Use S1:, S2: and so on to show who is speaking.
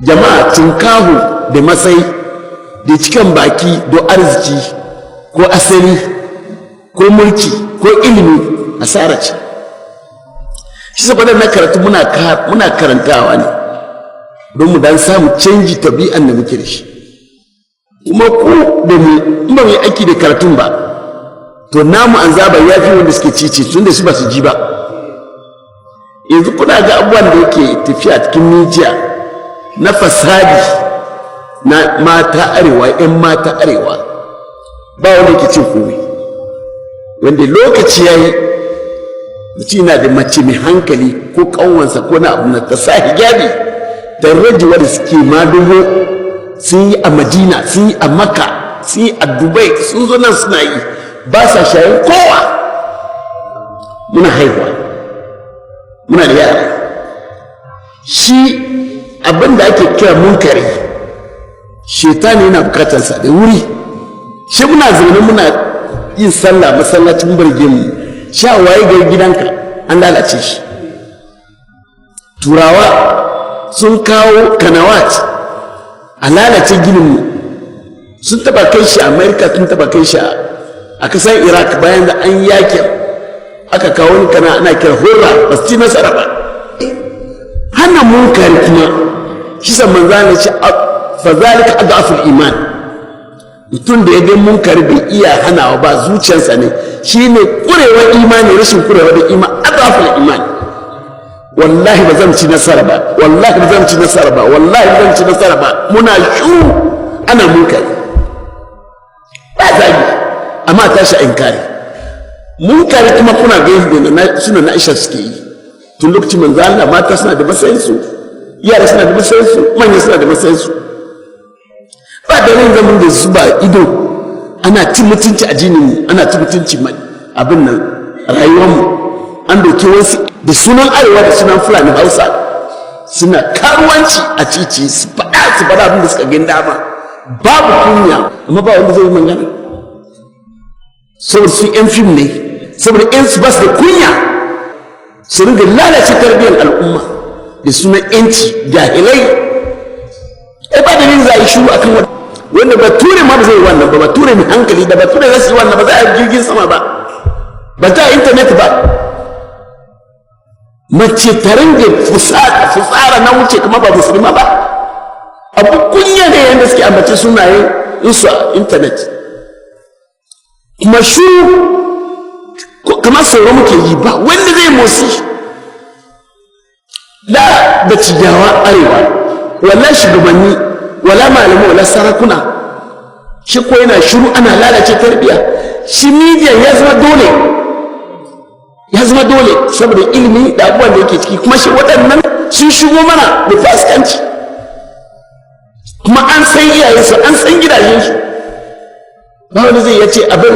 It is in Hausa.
S1: jama'a tunkahu da matsayi da cikin baki don arziki ko asali ko mulki ko ilimi asara ce. Shi saboda na karatu muna karantawa ne don mu dan samu canji tabi'an da muke da shi. Kuma ku da mu in ba mu yi aiki da karatun ba to namu an zaba ya fi wanda suke cici tun da su ba su ji ba. Yanzu kuna ga abubuwan da yake tafiya cikin mijiya na fasadi na mata arewa, 'yan mata arewa ba wanda yake cin komai. Wanda lokaci ya yi mutum na da mace mai hankali ko kanwansa ko na abu na ta sa hijabi ta rage wadda suke madugo sun yi a madina, sun yi a makka, sun yi a dubai, sun zo nan suna yi ba sa shayin kowa. Muna haihuwa, muna da yara. Shi abin da ake kira munkari shetani yana bukatarsa da wuri. Shi muna zaune muna yin sallah masallacin barge mu sha waye ga gidanka an lalace shi. Turawa sun kawo kanawat a lalace gininmu, sun taba kai shi amerika, sun taba kai shi a kasar iraq bayan da an yakin aka kawo wani kana ana kira hurra ba su ci nasara ba. Hana munkari kuma shi san manzana ce fa zalika adaful iman. Mutum da ya ga munkari bai iya hanawa ba zuciyarsa ne shine kurewar imani, rashin kurewa da iman adaful iman. Wallahi ba zan ci nasara ba, wallahi ba zan ci nasara ba, wallahi ba zan ci nasara ba. Muna shu ana munkari ba zagi amma tashi inkari. Munkari kuma kuna ga yadda suna na Aisha suke yi tun lokacin manzo Allah. Mata suna da matsayinsu, yara suna da matsayinsu, manya suna da matsayinsu. Ba da rin zaman da su ba ido ana cin mutunci a jininmu, ana cin mutunci abin nan rayuwarmu. An doke wasu da sunan arewa da sunan fulani hausa suna karuwanci a cici su faɗa abin da suka gani dama, babu kunya amma ba wanda zai yi magana. Saboda su yan fim ne, saboda yan su ba su da kunya su ringa lalace tarbiyyar al'umma da sunan yanci jahilai. Ba da yin za a yi shuru akan wanda bature ma ba zai yi wannan ba. Bature mai hankali da bature za su yi wannan ba. Za a yi jirgin sama ba, ba za a intanet ba. Mace ta ringa fitsara na wuce kuma ba musulma ba. Abu kunya ne yadda suke ambace sunayen insu a intanet. Kuma shuru kamar sauro muke yi ba wanda zai motsi. Da cijawa arewa wala shugabanni wala malamai wala sarakuna shi ko yana shiru ana lalace tarbiya. Shi media ya zama dole saboda ilimi da abubuwan da yake ciki. Kuma shi waɗannan sun shigo mana da fasikanci, kuma an san iyayensu, an san gidajensu. Ba wani zai yace abin